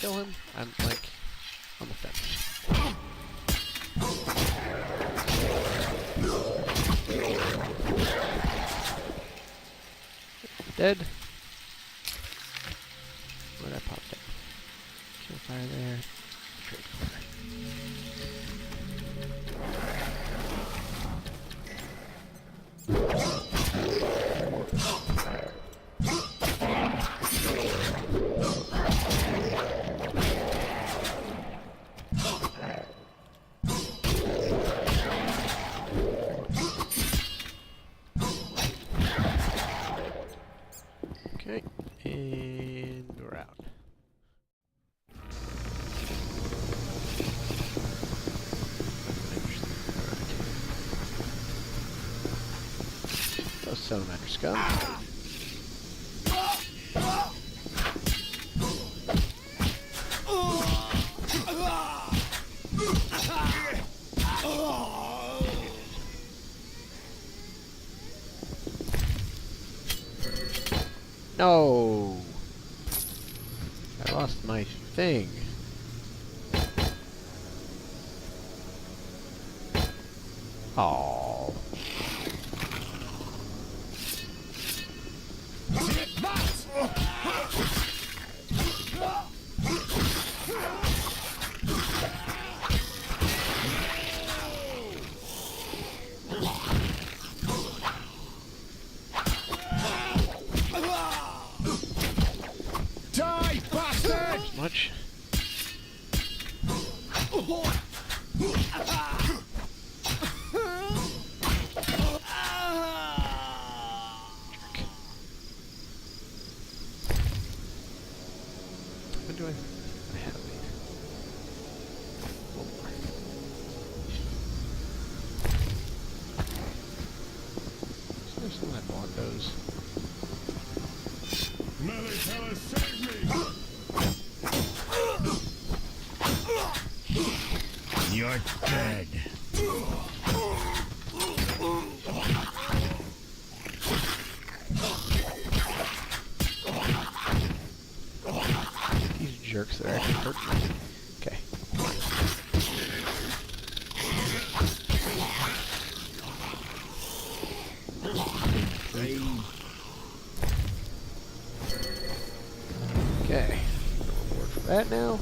kill him? I'm like on the fence. Dead. Where'd I pop down? Kill fire there. Trade fire. Okay, and we're out. Those salamander scum. No! I lost my thing. Oh. Much. What do I have these? One more. So there's some I bought those. Mother Hella, save me! You're dead. These jerks that actually hurt me. Okay. Okay. No reward for that now.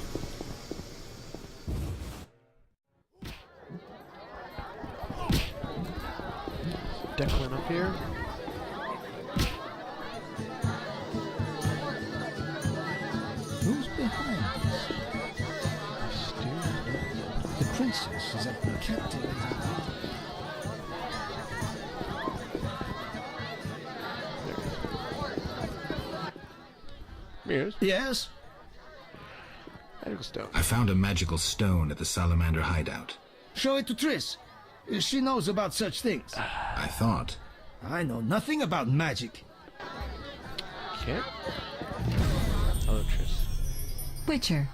Declan up here. Who's behind this? The princess is at the captain. Mirrors. Yes? Magical stone. I found a magical stone at the salamander hideout. Show it to Triss. She knows about such things. I thought. I know nothing about magic. Okay. Hello, Triss. Witcher.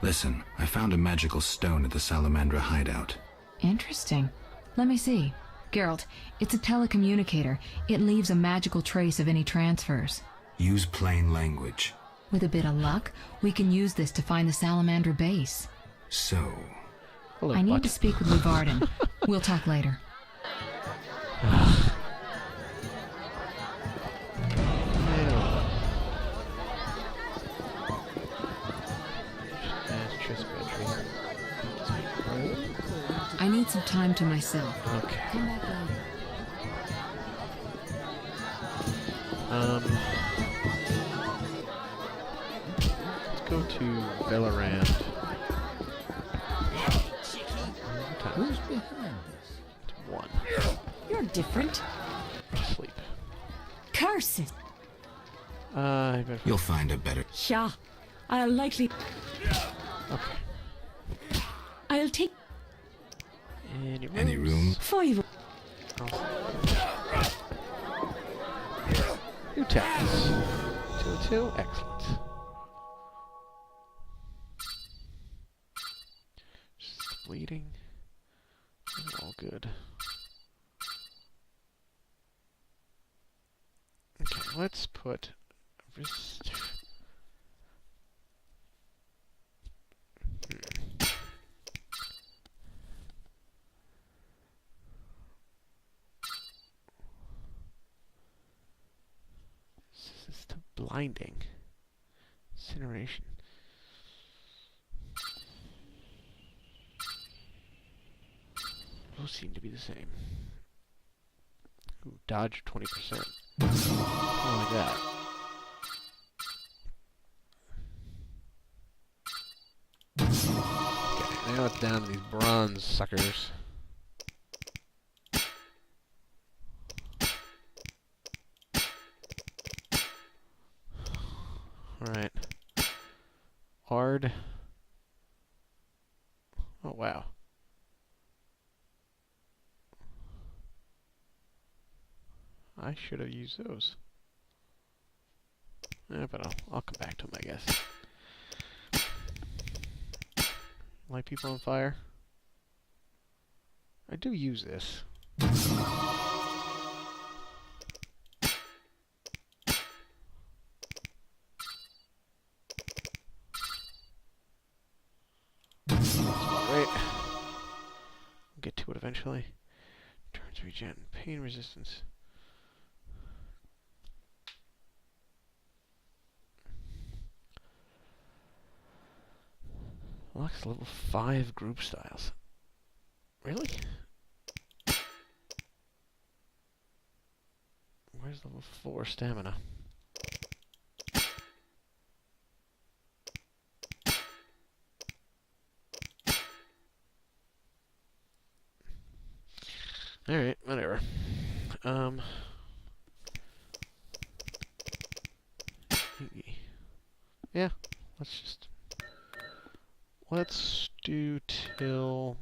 Listen, I found a magical stone at the salamander hideout. Interesting. Let me see. Geralt, it's a telecommunicator. It leaves a magical trace of any transfers. Use plain language. With a bit of luck, we can use this to find the salamander base. So... Hello, I need butt. to speak with Luvarden. We'll talk later. I need some time to myself. Okay. Come back later. Let's go to Valorant. Who's behind this? It's 1. You're different. Sleep. Curse it. I better. You'll find a better... Sha. I'll likely... Okay. I'll take Any room? 5. New taps. 2-2. Excellent. Just bleeding. All good. Okay, let's put wrist blinding. Incineration. Both seem to be the same. Ooh, dodge 20%. I like that. Okay, now it's down to these bronze suckers. Alright. Hard. Oh, wow. I should have used those. But I'll come back to them, I guess. Light people on fire. I do use this. Right. We'll get to it eventually. Turns regen. Pain resistance. Lux level 5 group styles. Really? Where's level 4 stamina? Alright, whatever. Yeah, let's do till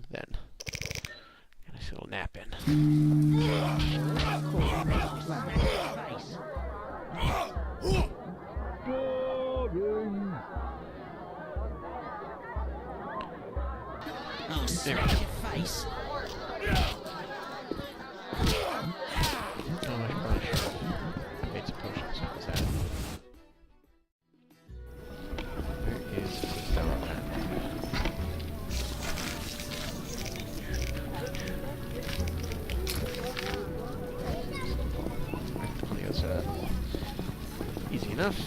then. Get a nice little nap in. There we go. Face. Oh, I probably should have made some potions. What's that? Where is the salamander? Right on the other side. Easy enough.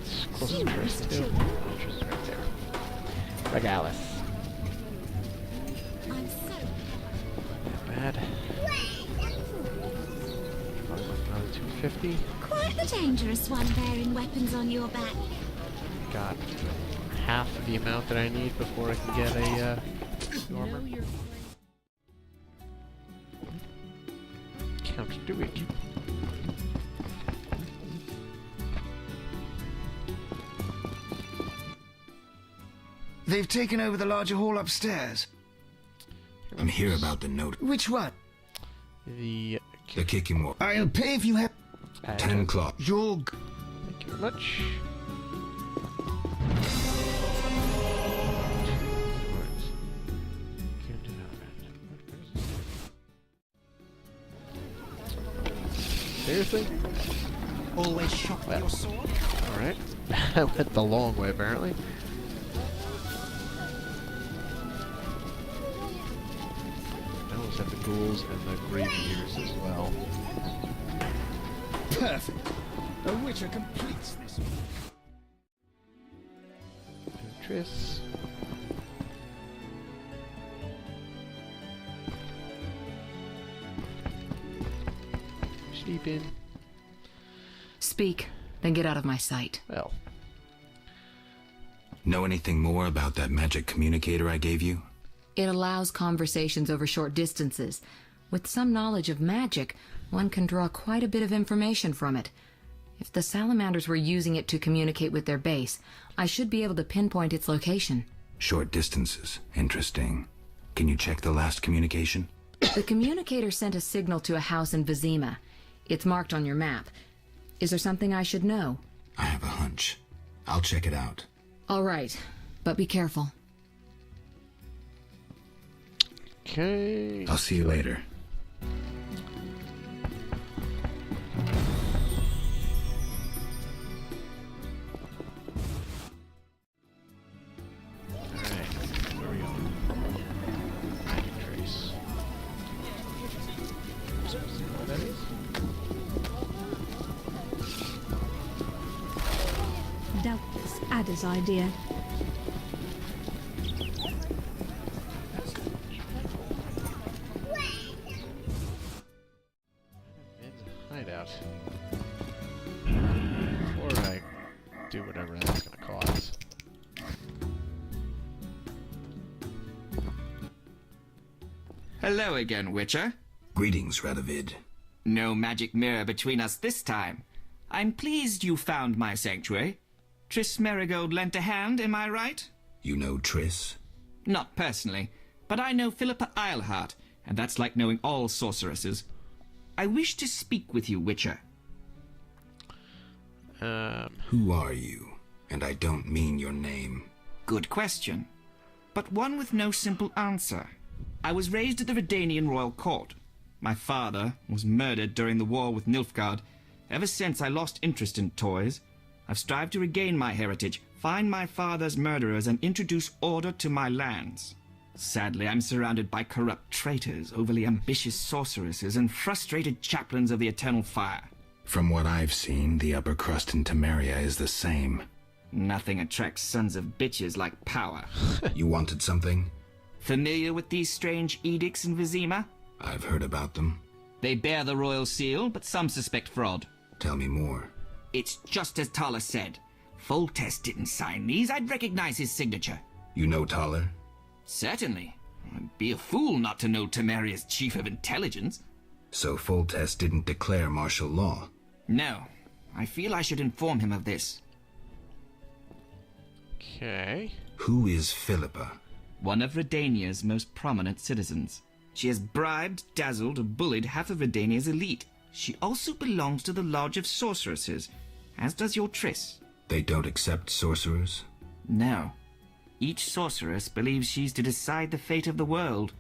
It's close to Trist too. Trist is right there. Regalis. Bad. Another 250. Quite the dangerous one bearing weapons on your back. Got half the amount that I need before I can get a armor. Count Tabuk. They've taken over the larger hall upstairs. I'm here about the note. Which one? The kicking wall. I'll pay if you have 10 o'clock. your... Thank you very much. Seriously? Always shop with your sword? Alright. I went the long way, apparently. I almost have the ghouls and the grave eaters as well. Perfect. A witcher completes this one. Triss. Sleep in. Speak, then get out of my sight. Well. Know anything more about that magic communicator I gave you? It allows conversations over short distances. With some knowledge of magic, one can draw quite a bit of information from it. If the salamanders were using it to communicate with their base, I should be able to pinpoint its location. Short distances. Interesting. Can you check the last communication? The communicator sent a signal to a house in Vizima. It's marked on your map. Is there something I should know? I have a hunch. I'll check it out. All right, but be careful. Okay. I'll see you later. Alright, where are we going? Magic trace. What that is? Doubtless Ada's idea. Hideout. Before I do whatever that's gonna cause. Hello again, Witcher. Greetings, Radovid. No magic mirror between us this time. I'm pleased you found my sanctuary. Triss Merigold lent a hand, am I right? You know Triss? Not personally, but I know Philippa Eilhart, and that's like knowing all sorceresses. I wish to speak with you, Witcher. Who are you? And I don't mean your name. Good question, but one with no simple answer. I was raised at the Redanian royal court. My father was murdered during the war with Nilfgaard. Ever since I lost interest in toys, I've strived to regain my heritage, find my father's murderers, and introduce order to my lands. Sadly, I'm surrounded by corrupt traitors, overly ambitious sorceresses, and frustrated chaplains of the Eternal Fire. From what I've seen, the upper crust in Temeria is the same. Nothing attracts sons of bitches like power. You wanted something? Familiar with these strange edicts in Vizima? I've heard about them. They bear the royal seal, but some suspect fraud. Tell me more. It's just as Tala said. Foltest didn't sign these. I'd recognize his signature. You know Taller? Certainly. I'd be a fool not to know Temeria's chief of intelligence. So Foltest didn't declare martial law? No. I feel I should inform him of this. Okay. Who is Philippa? One of Redania's most prominent citizens. She has bribed, dazzled, or bullied half of Redania's elite. She also belongs to the Lodge of Sorceresses, as does your Triss. They don't accept sorcerers? No. Each sorceress believes she's to decide the fate of the world.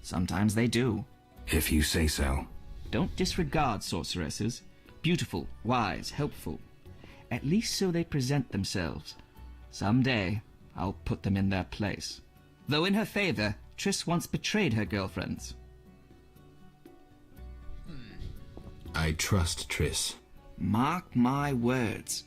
Sometimes they do. If you say so. Don't disregard sorceresses. Beautiful, wise, helpful. At least so they present themselves. Someday, I'll put them in their place. Though in her favor, Triss once betrayed her girlfriends. I trust Triss. Mark my words.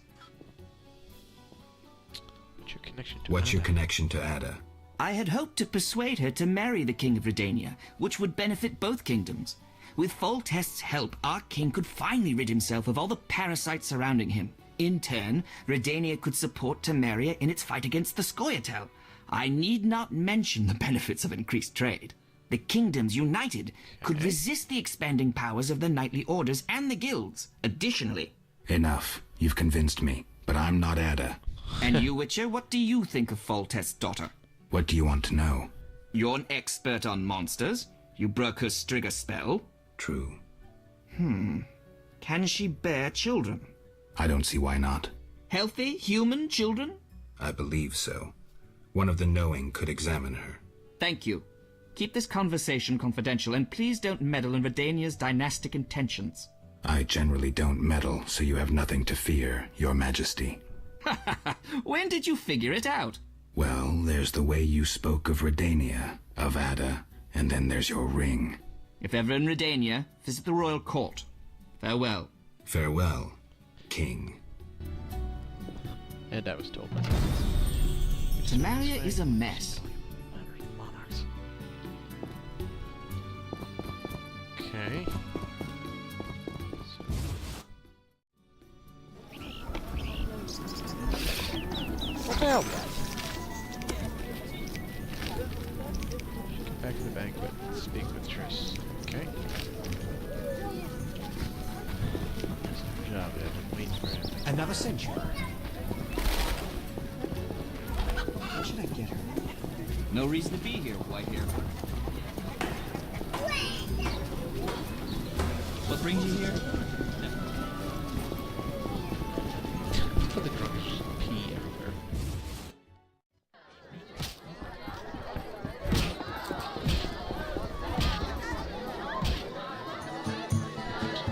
What's your connection to What's your connection to Ada? I had hoped to persuade her to marry the King of Redania, which would benefit both kingdoms. With Foltest's help, our king could finally rid himself of all the parasites surrounding him. In turn, Redania could support Temeria in its fight against the Scoia'tael. I need not mention the benefits of increased trade. The kingdoms united could resist the expanding powers of the knightly orders and the guilds. Additionally... Enough. You've convinced me. But I'm not Ada. And you, Witcher, what do you think of Foltest's daughter? What do you want to know? You're an expert on monsters. You broke her Strigger spell. True. Can she bear children? I don't see why not. Healthy, human children? I believe so. One of the knowing could examine her. Thank you. Keep this conversation confidential, and please don't meddle in Redania's dynastic intentions. I generally don't meddle, so you have nothing to fear, Your Majesty. When did you figure it out? Well, there's the way you spoke of Redania, of Ada, and then there's your ring. If ever in Redania, visit the royal court. Farewell. Farewell, King. And I was told by Temeria is a mess. monarchs. Okay. What the hell? Get back to the banquet and speak with Triss. Okay. Good job, Ed. I'm waiting for him. Another century. What should I get her? No reason to be here, Whitehair. What brings you here? Put the drugs pee everywhere.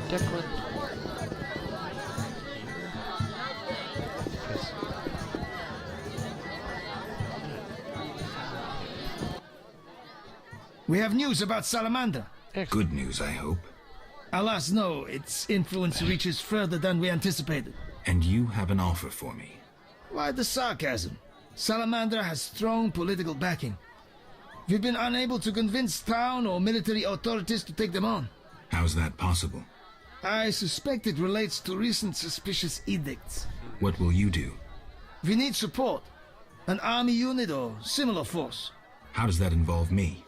Declan. We have news about Salamander. Good news, I hope. Alas, no. Its influence reaches further than we anticipated. And you have an offer for me. Why the sarcasm? Salamander has strong political backing. We've been unable to convince town or military authorities to take them on. How's that possible? I suspect it relates to recent suspicious edicts. What will you do? We need support. An army unit or similar force. How does that involve me?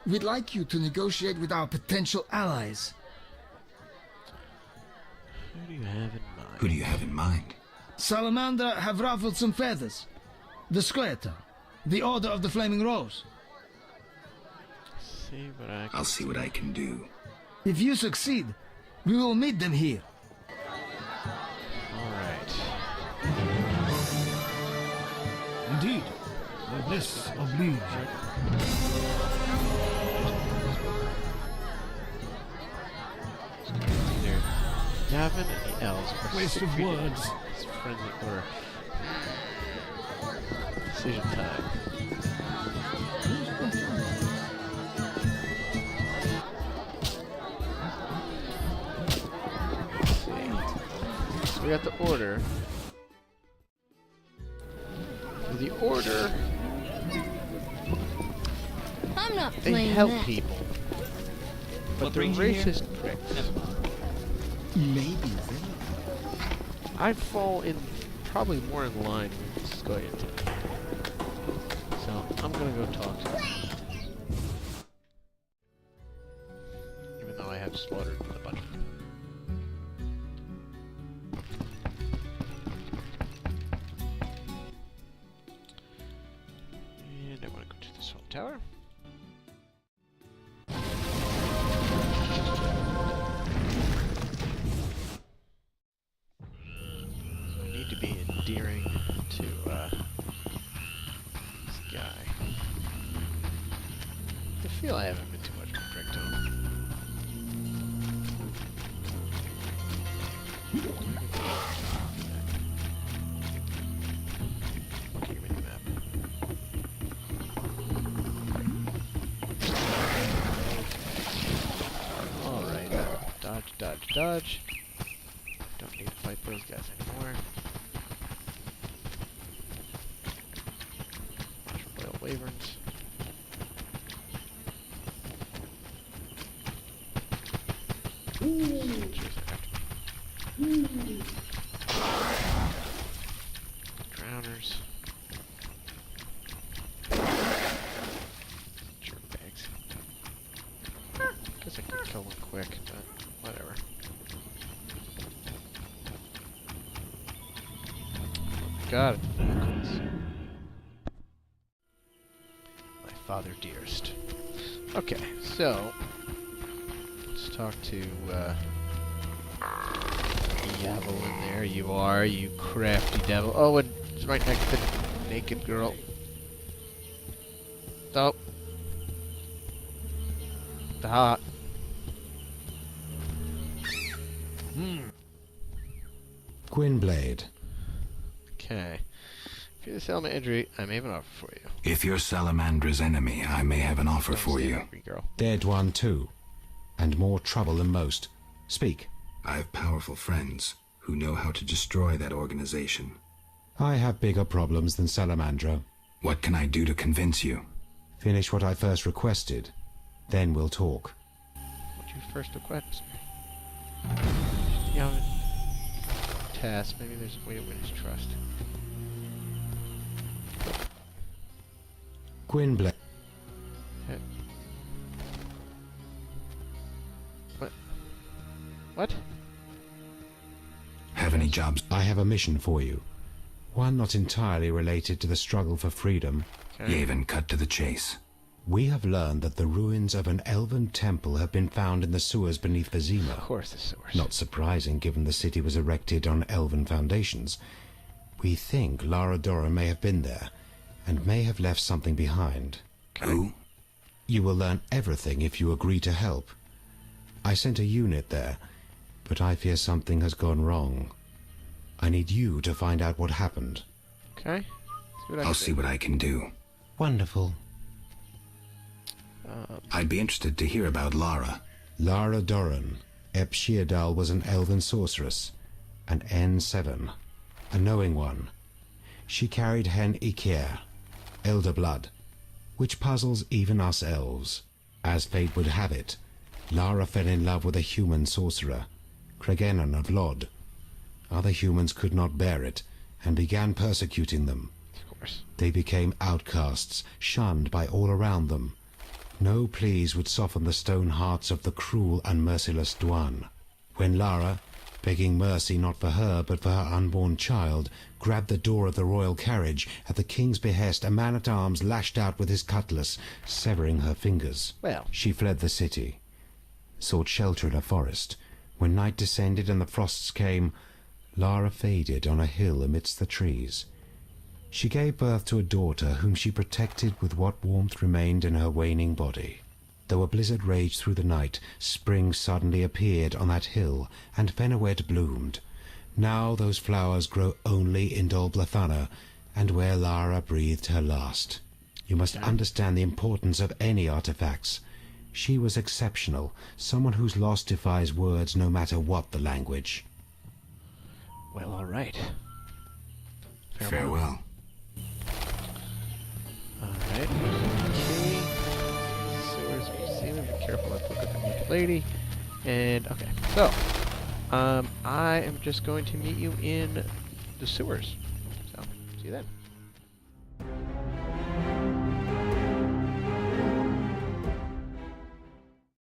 We'd like you to negotiate with our potential allies. Who do you have in mind? Who do you have in mind? Salamander have ruffled some feathers. The Squareton, the Order of the Flaming Rose. See what I can I'll see what I can do. If you succeed, we will meet them here. Alright. Indeed. Noblesse oblige. Either Gavin and the elves are Waste of secreted in words. this friendly order. Decision time. Let's see. So we got the order. So the order, I'm not they playing help that. people. But What they're brings you here? racist pricks. Maybe. I'd fall in probably more in line with Scoia'tac. So I'm gonna go talk to him. Even though I have slaughtered a bunch of them. And I wanna go to this whole tower. To be endearing to this guy. I feel I haven't been too much of a prick to him. Okay, give me the map. Alright, dodge, dodge, dodge. Don't need to fight those guys anymore. Royal Wyverns. Drowners. Jerkbags. Guess I could kill them quick, but whatever. God, my father dearest. Okay, so let's talk to Devil in there. You are, you crafty devil. Oh, and it's right next to the naked girl. Oh. The hot. Gwynblade. Okay. If you're the Salamander injury, I may have an offer for you. If you're Salamandra's enemy, I may have an offer for you. Girl. Dead one too. And more trouble than most. Speak. I have powerful friends who know how to destroy that organization. I have bigger problems than Salamandra. What can I do to convince you? Finish what I first requested. Then we'll talk. What you first request? Yeah, task. Maybe there's a way to win his trust. Gwynblade. What? What? Have any jobs? I have a mission for you. One not entirely related to the struggle for freedom. Okay. Yavin, cut to the chase. We have learned that the ruins of an elven temple have been found in the sewers beneath Vizima. Of course, the sewers. Not surprising, given the city was erected on elven foundations. We think Lara Dora may have been there, and may have left something behind. Okay. Who? You will learn everything if you agree to help. I sent a unit there, but I fear something has gone wrong. I need you to find out what happened. Okay. I'll see what I can do. Wonderful. I'd be interested to hear about Lara. Lara Doran. Ep Sheerdal was an elven sorceress. An N7. A knowing one. She carried Hen Ikea, elder blood, which puzzles even us elves. As fate would have it, Lara fell in love with a human sorcerer, Cregennan of Lod. Other humans could not bear it, and began persecuting them. Of course. They became outcasts, shunned by all around them. No pleas would soften the stone hearts of the cruel and merciless Dwan. When Lara, begging mercy not for her but for her unborn child, grabbed the door of the royal carriage, at the king's behest a man-at-arms lashed out with his cutlass, severing her fingers. Well. She fled the city, sought shelter in a forest. When night descended and the frosts came, Lara faded on a hill amidst the trees. She gave birth to a daughter whom she protected with what warmth remained in her waning body. Though a blizzard raged through the night, spring suddenly appeared on that hill, and Fenawed bloomed. Now those flowers grow only in Dol Blathanna, and where Lara breathed her last. You must understand the importance of any artifacts. She was exceptional, someone whose loss defies words no matter what the language. Well, all right. Farewell. All right. Okay. Sewers, we see them. Be careful not to look at the naked lady. And okay, so I am just going to meet you in the sewers. So see you then.